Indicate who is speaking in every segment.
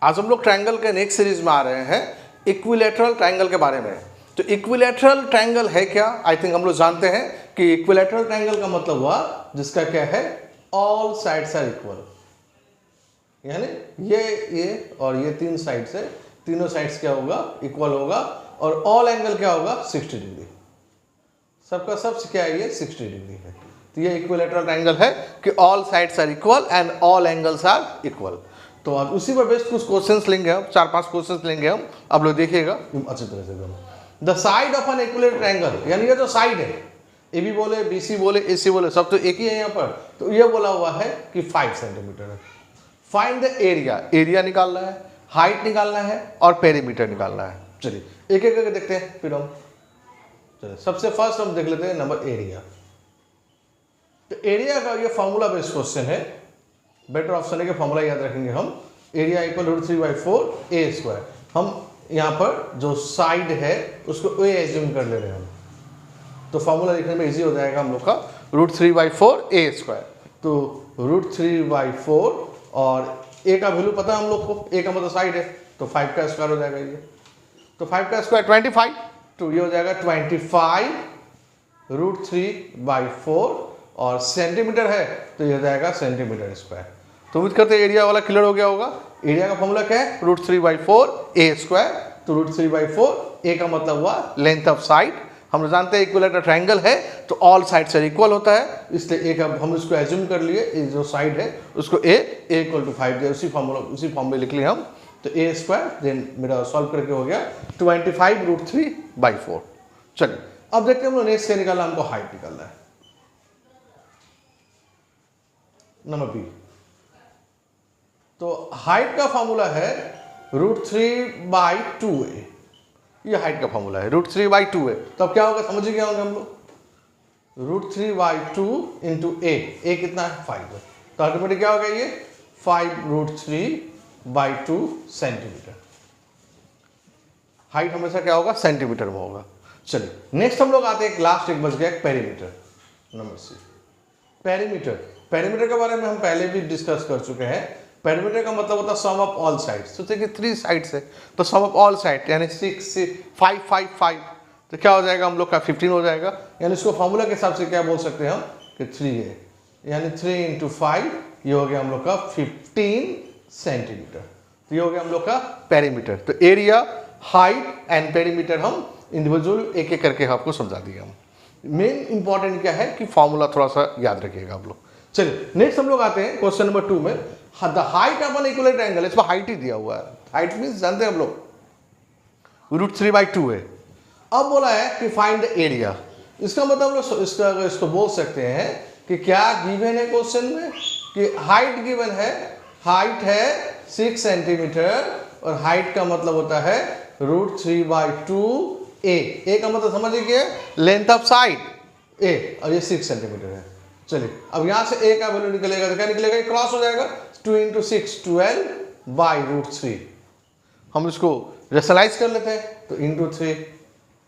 Speaker 1: आज हम लोग ट्रायंगल के नेक्स्ट सीरीज में आ रहे हैं इक्विलैटरल ट्रायंगल के बारे में। तो इक्विलैटरल ट्रायंगल है क्या? आई थिंक हम लोग जानते हैं कि इक्विलैटरल ट्रायंगल का मतलब हुआ जिसका क्या है, ऑल साइड्स आर इक्वल, यानी ये और ये तीन साइड से तीनों साइड्स क्या होगा, इक्वल होगा, और ऑल एंगल क्या होगा, 60 डिग्री। सबका सब क्या है, ये 60 डिग्री है। तो ये इक्विलैटरल ट्रायंगल है कि all sides are equal and all angles are equal. तो आज उसी पर बेस्ड कुछ क्वेश्चंस लेंगे हम, 4-5 क्वेश्चंस लेंगे हम, आप लोग देखिएगा अच्छी तरह से। The side of an equilateral triangle, यानी ये जो साइड है, ए बी बोले, बी सी बोले, ए सी बोले, सब तो एक ही है यहाँ पर। तो ये बोला हुआ है कि 5 सेंटीमीटर है। फाइंड द एरिया, एरिया निकालना है, हाइट निकालना है और पेरीमीटर निकालना है। चलिए एक एक करके देखते हैं फिर हम। चलिए सबसे फर्स्ट हम देख लेते हैं नंबर एरिया। तो एरिया का ये फॉर्मूला बेस्ड क्वेश्चन है, बेटर ऑप्शन है कि फॉर्मूला याद रखेंगे हम। एरिया इक्वल √3/4 ए स्क्वायर। हम यहाँ पर जो साइड है उसको ए एज्यूम कर ले रहे हैं हम, तो फॉर्मूला लिखने में इजी हो जाएगा हम लोग का। √3/4 ए स्क्वायर, तो √3/4 और ए का वैल्यू पता है हम लोग को, ए का मतलब साइड है, तो 5 का स्क्वायर हो जाएगा ये। तो 5 का स्क्वायर 25, तो ये हो जाएगा 25 √3/4, और सेंटीमीटर है तो ये हो जाएगा सेंटीमीटर स्क्वायर। तो उम्मीद करते हैं एरिया वाला क्लियर हो गया होगा। एरिया का फॉर्मूला क्या है, √3/4 ए स्क्वायर। तो √3/4 ए का मतलब हुआ लेंथ ऑफ साइड। हम जानते हैं इक्विलैटरल ट्रायंगल है तो ऑल साइड से इक्वल होता है, इसलिए ए का हम इसको एज्यूम कर लिए, ये जो साइड है उसको ए इक्वल टू 5 दिया, उसी फॉर्म में लिख लिए हम। तो ए स्क्वायर, देन मेरा सॉल्व करके हो गया 25 √3/4। चलिए अब देखते हैं हम लोग नेक्स्ट क्या निकालना, हमको हाइट निकालना है। नंबर बी, तो हाइट का फॉर्मूला है √3/2a। ये हाइट का फॉर्मूला है √3/2a। तो अब क्या होगा, समझ गए होंगे हम लोग। √3/2 इंटू ए कितना है, 5 है, तो ऑटोमेटिक क्या होगा ये 5√3/2 सेंटीमीटर। हाइट हमेशा क्या होगा, सेंटीमीटर में होगा। चलिए नेक्स्ट हम लोग आते हैं, लास्ट एक बच गया पेरीमीटर, नंबर सी। पेरीमीटर के बारे में हम पहले भी डिस्कस कर चुके हैं। पेरीमीटर का मतलब होता है सम ऑफ ऑल साइड्स। तो देखिए 3 साइड्स है, तो सम ऑफ ऑल साइड यानी 6 5 5 5, तो क्या हो जाएगा हम लोग का 15 हो जाएगा। यानी इसको फॉर्मूला के हिसाब से क्या बोल सकते हैं हम कि 3 है, यानी 3 × 5, ये हो गया हम लोग का 15 सेंटीमीटर। तो ये हो गया हम लोग का पेरीमीटर। तो एरिया, हाइट एंड पेरीमीटर हम इंडिविजुअल एक एक करके आपको समझा दिए हम। मेन इंपॉर्टेंट क्या है कि फॉर्मूला थोड़ा सा याद रखिएगा आप लोग। चलिए नेक्स्ट हम लोग आते हैं क्वेश्चन नंबर 2 में। The height of an equilateral triangle, इसमें हाइट ही दिया हुआ है। हाइट मींस जानते हैं हम लोग √3/2 है। अब बोला है कि फाइंड द एरिया। इसका मतलब हम लोग इसको बोल सकते हैं कि क्या गिवन है क्वेश्चन में कि हाइट गिवन है, हाइट है 6 सेंटीमीटर, और हाइट का मतलब होता है √3/2a। ए का मतलब समझिए क्या, लेंथ ऑफ साइड ए, और ये 6 सेंटीमीटर है। चलिए अब यहां से ए का वैल्यू निकलेगा तो क्या निकलेगा, ये क्रॉस हो जाएगा, 2 × 6 12/√3। हम इसको रेशनलाइज कर लेते हैं, तो √3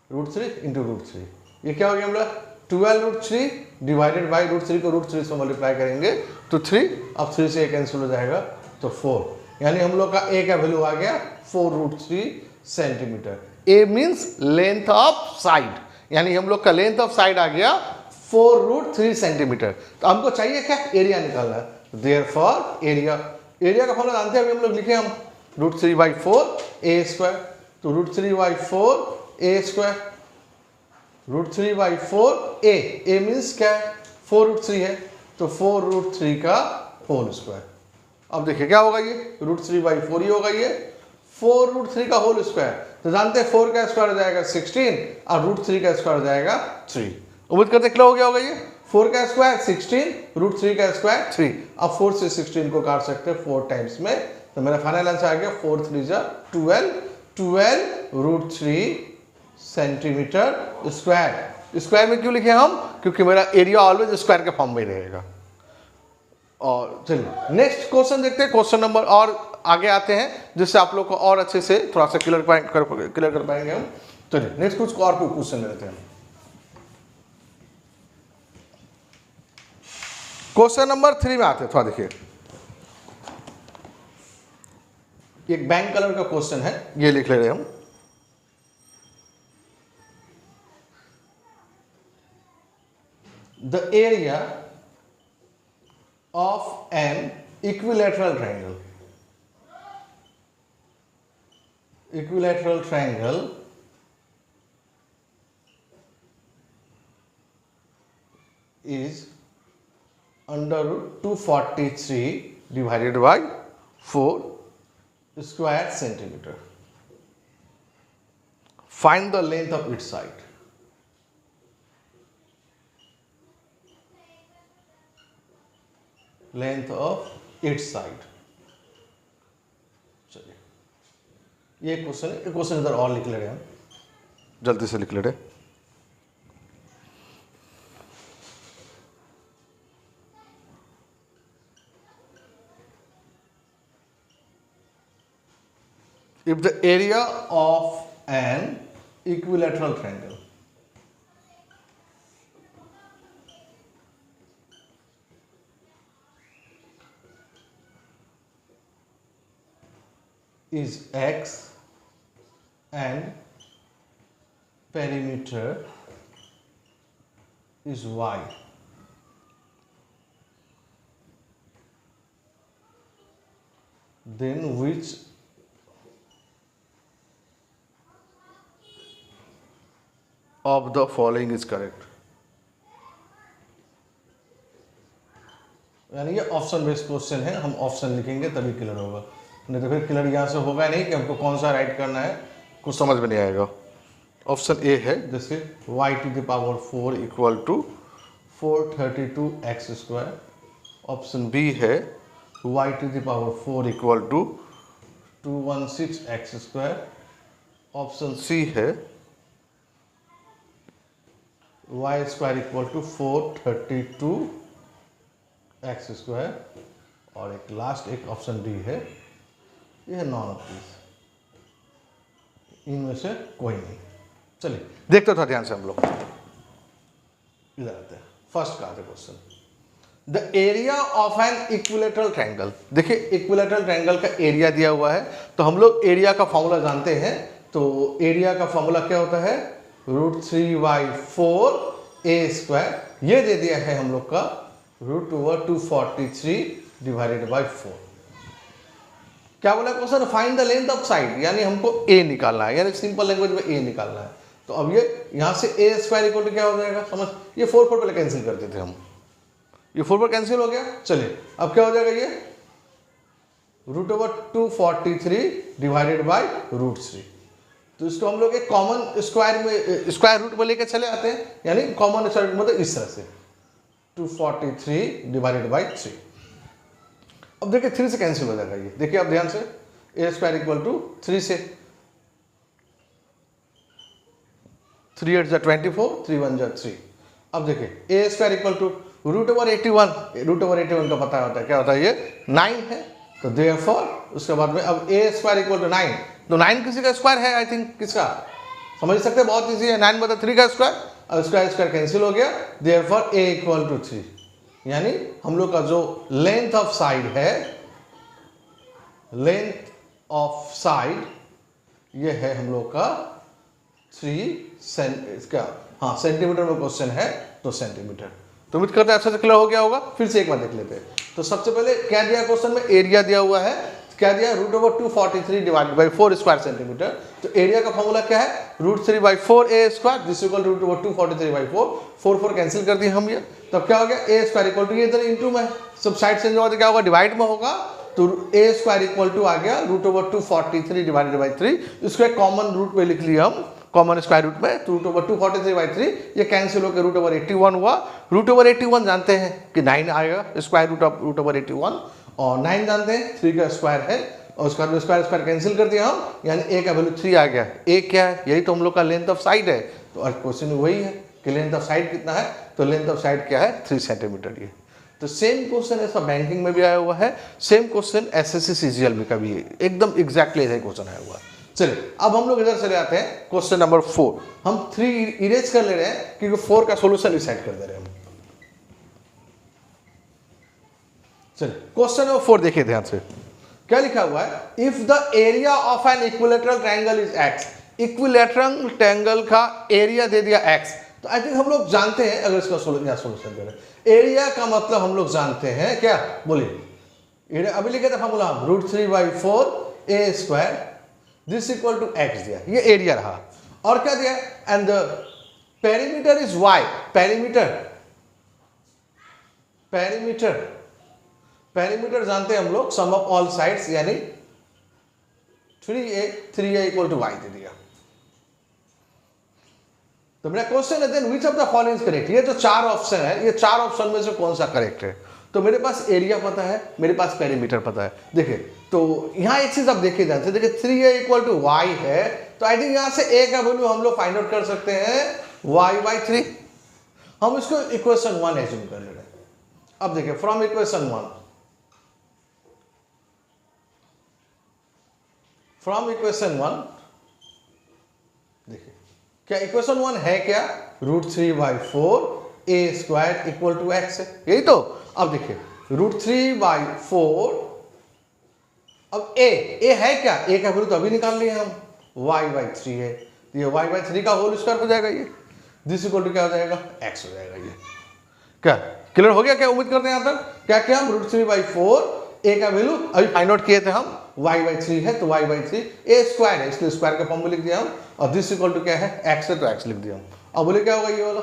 Speaker 1: √3 ये क्या हो गया हमारा 12√3 डिवाइडेड बाई √3 को √3 से मल्टीप्लाई करेंगे तो 3, अब 3 से कैंसिल हो जाएगा तो 4, यानी हम लोग का ए का वैल्यू आ गया 4√3 centimetre. A means length of side, यानी हम लोग का लेंथ ऑफ साइड आ गया 4√3 सेंटीमीटर। तो हमको चाहिए क्या, एरिया निकालना है। देयरफॉर एरिया का फॉर्मूला जानते हैं, अभी हम लोग लिखे हम √3/4 ए स्क्वायर। तो √3/4 ए स्क्वायर, √3/4 ए मीन्स क्या है, 4√3 है, तो 4√3 का होल स्क्वायर। अब देखिए क्या होगा, ये √3/4 ही होगा, ये 4√3 का होल स्क्वायर। तो जानते हैं 4 का स्क्वायर हो जाएगा 16 और √3 का स्क्वायर हो जाएगा 3। उम्मीद करते कितना हो गया होगा, ये 4 का स्क्वायर 16, √3 का स्क्वायर 3। अब 4 से 16 को काट सकते हैं 4 टाइम्स में, तो मेरा फाइनल आंसर आ गया 4 × 3 = 12 सेंटीमीटर स्क्वायर। स्क्वायर में क्यों लिखे हम, क्योंकि मेरा एरिया ऑलवेज स्क्वायर के फॉर्म में रहेगा। और चलिए नेक्स्ट क्वेश्चन देखते हैं, क्वेश्चन नंबर और आगे आते हैं जिससे आप लोग को और अच्छे से थोड़ा सा क्लियर कर पाएंगे हम। चलिए नेक्स्ट कुछ और क्वेश्चन ले लेते हैं। क्वेश्चन नंबर 3 में आते हैं, थोड़ा देखिए। एक बैंक कलर का क्वेश्चन है, ये लिख ले रहे हम। The area of an equilateral triangle, equilateral triangle is under root 243 divided by 4 square centimeter. Find the length of its side. Length of its side. चलिए, ये क्वेश्चन है, क्वेश्चन इधर और लिख ले रहे हैं हम, जल्दी से लिख ले रहे। If the area of an equilateral triangle is x and perimeter is y, then which of the following is correct? यानी ये ऑप्शन बेस्ड क्वेश्चन है, हम ऑप्शन लिखेंगे तभी क्लियर होगा, नहीं तो फिर क्लियर यहाँ से होगा नहीं कि हमको कौन सा राइट करना है, कुछ समझ में नहीं आएगा। ऑप्शन ए है जैसे y to the power 4 equal to 432 x square. Option B है y to the power 4 equal to 216 x square. Option C है y square equal to 432 x square. और एक लास्ट एक ऑप्शन डी है, ये है नॉन ऑफ दिस, इनमें से कोई नहीं। चलिए देखते था ध्यान से हम लोग, इधर आते हैं। फर्स्ट का question, the area of an equilateral triangle. देखिए इक्विलैटरल ट्रायंगल का एरिया दिया हुआ है, तो हम लोग एरिया का फॉर्मूला जानते हैं। तो एरिया का फॉर्मूला क्या होता है, √3/4a²। ये दे दिया है हम लोग का √243 डिवाइडेड बाई 4। क्या बोला question, find the length of side, यानी हमको a निकालना है, यानी सिंपल लैंग्वेज में a निकालना है। तो अब ये यहाँ से a² इक्वल टू क्या हो जाएगा, समझ, ये 4 पहले कैंसिल करते थे हम, ये 4 कैंसिल हो गया। चलिए अब क्या हो जाएगा, ये √243 डिवाइडेड बाई √3। तो इसको हम लोग एक कॉमन स्क्वायर में, स्क्वायर रूट में लेके चले आते हैं, यानी कॉमन स्क्वायर रूट मतलब इस तरह से 243 डिवाइडेड बाई 3। अब देखिए 3 से कैंसिल हो जाएगा ये, देखिए अब ध्यान से, a² इक्वल टू 3 से 3 8 24, 3 1 3। अब देखिए a² इक्वल टू √81, √81 का पता होता है क्या होता है, ये 9 है। तो देयरफॉर उसके बाद में अब a² इक्वल टू 9, तो 9 किसी का स्क्वायर है, आई थिंक किसका, समझ सकते हैं, बहुत इजी है। 9 मतलब 3 का स्क्वायर, अब स्क्वायर कैंसिल हो गया, देयरफॉर a इक्वल टू 3। यानी हम लोग का जो लेंथ ऑफ साइड है, लेंथ ऑफ साइड ये है हम लोग का 3 क्या, हाँ सेंटीमीटर में क्वेश्चन है तो सेंटीमीटर। तो उम्मीद करते हैं अच्छा से क्लियर हो गया होगा। फिर से एक बार देख लेते हैं। तो सबसे पहले क्या दिया क्वेश्चन में, एरिया दिया हुआ है, क्या दिया, √243 डिवाइडेड बाई 4 स्क्वायर सेंटीमीटर। तो एरिया का फॉर्मूला क्या है, √3/4a², this equal to √243/4, 4 cancel कर दिए हम ये। तब क्या हो गया, a² इक्वल टू, ये इधर इंटू में सब साइड से जो क्या होगा, डिवाइड में होगा, तो a² इक्वल टू आ गया √243 डिवाइडेड बाई 3। इसको एक कॉमन रूट में लिख लिया हम, कॉमन स्क्वायर रूट में, तो √243/3 ये कैंसिल होकर √81 हुआ। √81 जानते हैं कि 9 आएगा, स्क्वायर रूट ऑफ √81, और 9 जानते हैं 3 का स्क्वायर है, और उसका स्क्वायर कैंसिल कर दिया हम, यानी a का वैल्यू 3 आ गया। a क्या है, यही तो हम लोग का लेंथ ऑफ साइड है। तो आज क्वेश्चन वही है कि लेंथ ऑफ साइड कितना है, तो लेंथ ऑफ साइड क्या है, 3 सेंटीमीटर। ये तो सेम क्वेश्चन ऐसा बैंकिंग में भी आया हुआ है, सेम क्वेश्चन SSC CGL में का भी है, एकदम एग्जैक्टली ऐसा क्वेश्चन आया हुआ है। चलिए अब हम लोग इधर चले आते हैं, क्वेश्चन नंबर 4। हम 3 इरेज कर ले रहे हैं क्योंकि 4 का सोल्यूशन डिसाइड कर दे रहे हैं हम। चलिए क्वेश्चन नंबर 4 देखिए ध्यान से, क्या लिखा हुआ है, if the area of an equilateral triangle is x, equilateral triangle का एरिया दे दिया एक्स, तो आई थिंक हम लोग जानते हैं, अगर इसका सोल्यूशन करें, एरिया का मतलब हम लोग जानते हैं क्या, बोलिए, अभी लिखे थे फॉर्मूला हम, √3/4 a square this equal to x दिया, ये एरिया रहा, और क्या दिया, and the perimeter is y, perimeter जानते हैं हम लोग, सम ऑफ ऑल साइड्स, यानी 3a equal to why they दिया। तो मेरा क्वेश्चन है then which of the following is correct, ये जो 4 ऑप्शन है, ये 4 ऑप्शन में से कौन सा करेक्ट है, तो मेरे पास एरिया पता है, मेरे पास पेरीमीटर पता है, देखिए तो यहां एक चीज आप देखिए ध्यान से, देखिए 3a इक्वल टू वाई है, तो आई थिंक यहां से a का वैल्यू हम लोग फाइंड आउट कर सकते हैं y/3, हम इसको इक्वेशन 1 एज्यूम कर ले रहे हैं। अब देखिए फ्रॉम इक्वेशन 1, देखिए क्या इक्वेशन 1 है क्या, √3/4 a square equal to x है, यही तो। अब देखिए √3/4, अब a है क्या, a का वैल्यू तो अभी निकाल लिए हम, y/3 है, ये y/3 का होल स्क्वायर हो जाएगा, ये दिस इक्वल टू क्या हो जाएगा, x हो जाएगा। ये क्या क्लियर हो गया, क्या उम्मीद करते हैं यहाँ तक, क्या क्या हम √3/4 a का वैल्यू अभी फाइंड आउट किए थे हम, y/3 है तो y/3, a स्क्वायर है इसलिए स्क्वायर का फॉर्म में लिख दिया हम, और दिस इक्वल टू क्या है, x है तो x लिख दिया हम। अब बोले क्या होगा ये वाला,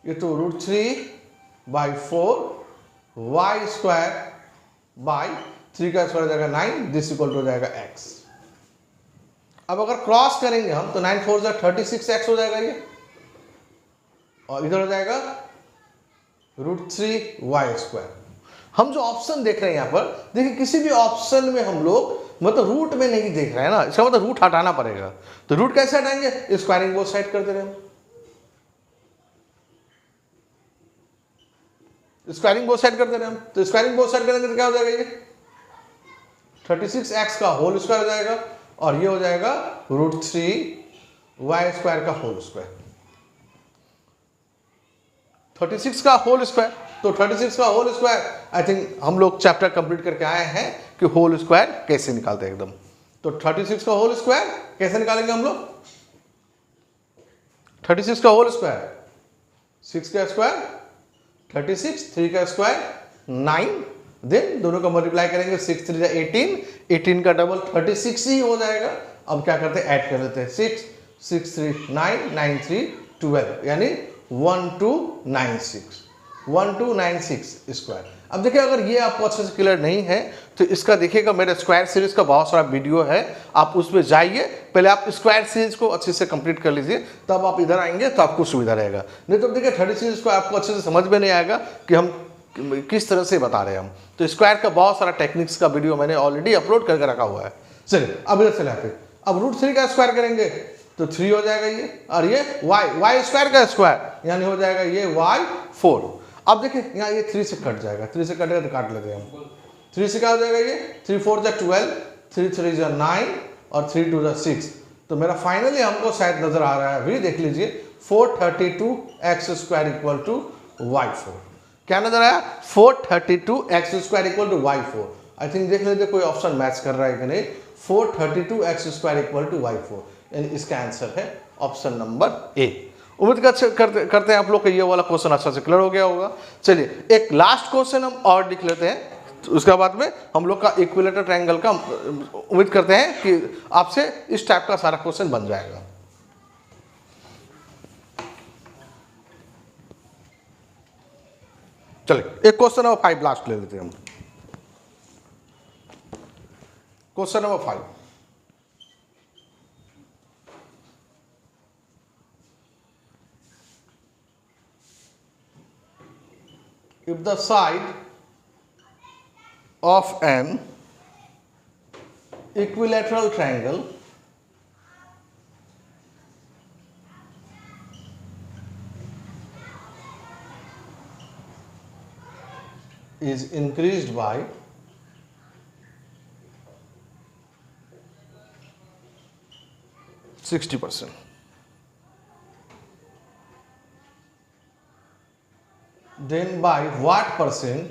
Speaker 1: ये तो √3/4 y स्क्वायर बाई 3 का स्क्वायर हो जाएगा 9, दिस इक्वल टू हो जाएगा x। अब अगर क्रॉस करेंगे हम तो 9 4 36x हो जाएगा ये, और इधर हो जाएगा √3y स्क्वायर। हम जो ऑप्शन देख रहे हैं यहाँ पर, देखिए किसी भी ऑप्शन में हम लोग मतलब रूट में नहीं देख रहे हैं ना, इसका मतलब रूट हटाना पड़ेगा, तो रूट कैसे हटाएंगे, स्क्वायरिंग बोथ साइड कर दे रहे हैं हम, स्क्वायरिंग बोथ साइड कर दे रहे हैं हम, तो स्क्वायरिंग बोथ साइड करेंगे तो क्या हो जाएगा, ये 36x का होल स्क्वायर हो जाएगा, और ये हो जाएगा √3y स्क्वायर का होल स्क्वायर, 36 का होल स्क्वायर, तो 36 का होल स्क्वायर आई थिंक हम लोग चैप्टर कंप्लीट करके आए हैं कि होल स्क्वायर कैसे निकालते हैं एकदम। तो 36 का होल स्क्वायर कैसे निकालेंगे हम लोग, 36 का होल स्क्वायर 6 का स्क्वायर 36, 3 का स्क्वायर 9, देन दोनों का मल्टीप्लाई करेंगे, 6 3 18, 18 का डबल 36 ही हो जाएगा। अब क्या करते हैं, ऐड कर देते हैं, 6 6 3 9 9 3 12, यानी 1296 स्क्वायर। अब देखिए अगर ये आपको अच्छे से क्लियर नहीं है तो इसका देखिएगा, मेरे स्क्वायर सीरीज का बहुत सारा वीडियो है, आप उसमें जाइए, पहले आप स्क्वायर सीरीज को अच्छे से कंप्लीट कर लीजिए, तब आप इधर आएंगे तो आपको सुविधा रहेगा। नहीं तो देखिए 36 को आपको अच्छे से समझ में नहीं आएगा कि हम किस तरह से बता रहे हैं हम। तो स्क्वायर का बहुत सारा टेक्निक्स का वीडियो मैंने ऑलरेडी अपलोड करके रखा हुआ है। चलिए अब इधर से लाते, अब √3 का स्क्वायर करेंगे तो 3 हो जाएगा ये, और ये y स्क्वायर का स्क्वायर यानी हो जाएगा ये y4। अब देखिए यहाँ ये 3 से कट जाएगा, 3 से कटेगा तो काट लेते हैं हम, 3 से क्या हो जाएगा, ये 3 4 12, 3 3 9 और 3 2 6। तो मेरा फाइनली हमको शायद नजर आ रहा है, अभी देख लीजिए 432x square equal to y4। क्या नजर आया, 432x square equal to y4। I think देख लीजिए कोई ऑप्शन मैच कर रहा है कि नहीं, 432x square equal to y4, यानी इसका आंसर है ऑप्शन नंबर ए। उम्मीद करते हैं आप लोग का ये वाला क्वेश्चन अच्छा से क्लियर हो गया होगा। चलिए एक लास्ट क्वेश्चन हम और लिख लेते हैं, तो उसके बाद में हम लोग का इक्विलेटरल ट्रायंगल का उम्मीद करते हैं कि आपसे इस टाइप का सारा क्वेश्चन बन जाएगा। चलिए एक क्वेश्चन नंबर 5 लास्ट ले लेते हैं हम। Question number 5, if the side of an equilateral triangle is increased by 60%, then by what percent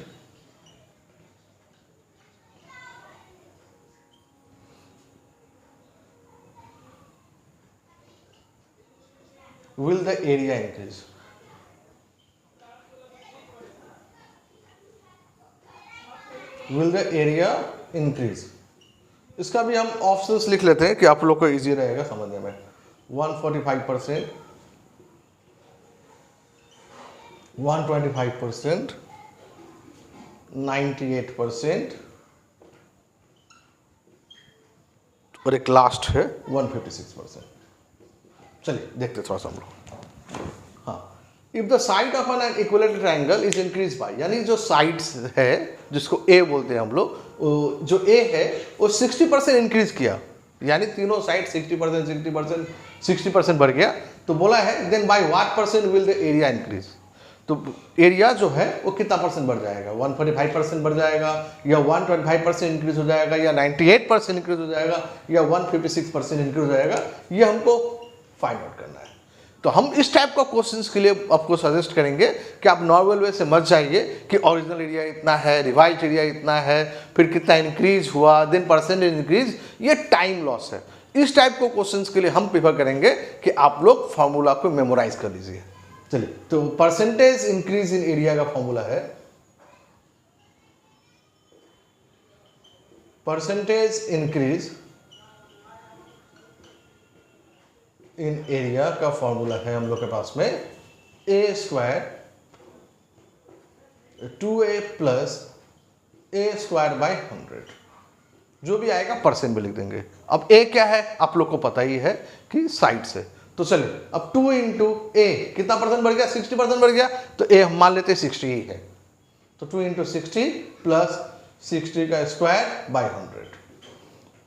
Speaker 1: will the area increase? Will the area increase? इसका भी हम ऑप्शंस लिख लेते हैं कि आप लोग को इजी रहेगा समझने में। 145%, 125%, 98% और एक लास्ट है 156%। चलिए देखते थोड़ा सा हम लोग। हाँ, if the side of an equilateral triangle is increase by, यानी जो साइड्स है जिसको ए बोलते हैं हम लोग, जो ए है वो 60% इंक्रीज किया, यानी तीनों साइड 60%, 60%, 60% बढ़ गया, तो बोला है then by what percent will the area increase. तो एरिया जो है वो कितना परसेंट बढ़ जाएगा? 145% बढ़ जाएगा, या 125% इंक्रीज हो जाएगा, या 98% इंक्रीज हो जाएगा, या 156% इंक्रीज हो जाएगा, ये हमको फाइंड आउट करना है। तो हम इस टाइप का क्वेश्चंस के लिए आपको सजेस्ट करेंगे कि आप नॉर्मल वे से मत जाइए कि ओरिजिनल एरिया इतना है, रिवाइज्ड एरिया इतना है, फिर कितना इंक्रीज हुआ, देन परसेंटेज इंक्रीज, ये टाइम लॉस है। इस टाइप को क्वेश्चंस के लिए हम प्रेफर करेंगे कि आप लोग फॉर्मूला को मेमोराइज कर लीजिए। चलिए, तो परसेंटेज इंक्रीज इन एरिया का फॉर्मूला है, परसेंटेज इंक्रीज इन एरिया का फॉर्मूला है हम लोग के पास में A square 2a plus A square by 100, जो भी आएगा परसेंट में लिख देंगे। अब ए क्या है आप लोग को पता ही है कि साइड से, तो चलिए अब 2 इंटू ए कितना परसेंट बढ़ गया? 60% बढ़ गया, तो ए हम मान लेते हैं 60 ही है, तो 2 इंटू 60 प्लस 60 का स्क्वायर बाय 100,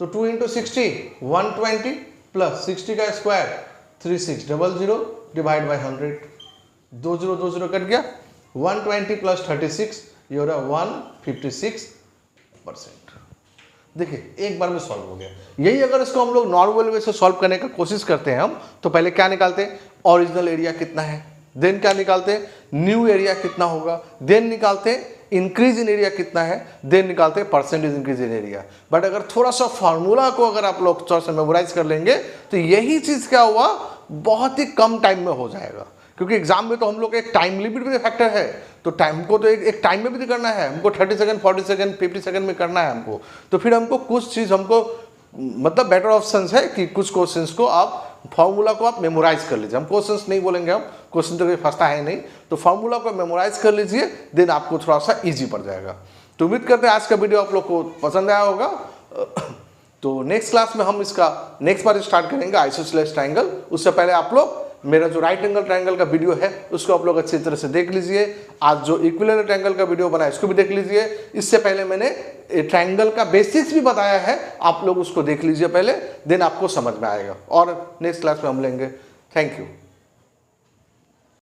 Speaker 1: तो 2 इंटू 60 120 प्लस 60 का स्क्वायर 3600 डिवाइड बाय 100, 2 0 2 0 कट गया, 120 प्लस 36 ये हो रहा है 156%। देखिए एक बार में सॉल्व हो गया। यही अगर इसको हम लोग नॉर्मल वे से सॉल्व करने का कोशिश करते हैं हम, तो पहले क्या निकालते हैं? ओरिजिनल एरिया कितना है, देन क्या निकालते हैं? न्यू एरिया कितना होगा, देन निकालते हैं इंक्रीज इन एरिया कितना है, देन निकालते हैं percentage increase in area. But अगर थोड़ा सा फार्मूला को अगर आप लोग थोड़ा सा मेमोराइज कर लेंगे तो यही चीज क्या हुआ, बहुत ही कम टाइम में हो जाएगा। क्योंकि एग्जाम में तो हम लोग एक टाइम लिमिट भी फैक्टर है, तो टाइम को तो एक टाइम में भी करना है हमको, 30 सेकंड 40 सेकंड 50 सेकंड में करना है हमको। तो फिर हमको कुछ चीज़ हमको मतलब बेटर ऑप्शन है कि कुछ क्वेश्चंस को आप फॉर्मूला को आप मेमोराइज कर लीजिए। हम क्वेश्चंस नहीं बोलेंगे, हम क्वेश्चन तो कोई फंसता है नहीं, तो फॉर्मूला को मेमोराइज कर लीजिए, देन आपको थोड़ा सा ईजी पड़ जाएगा। तो उम्मीद करते हैं आज का वीडियो आप लोग को पसंद आया होगा। तो नेक्स्ट क्लास में हम इसका नेक्स्ट बार स्टार्ट करेंगे आइसोसेलेस ट्रायंगल। उससे पहले आप लोग मेरा जो राइट एंगल ट्रायंगल का वीडियो है उसको आप लोग अच्छी तरह से देख लीजिए। आज जो इक्विलेटरल ट्रायंगल का वीडियो बना है इसको भी देख लीजिए। इससे पहले मैंने ट्रायंगल का बेसिक्स भी बताया है, आप लोग उसको देख लीजिए पहले, देन आपको समझ में आएगा। और नेक्स्ट क्लास में हम लेंगे। Thank you.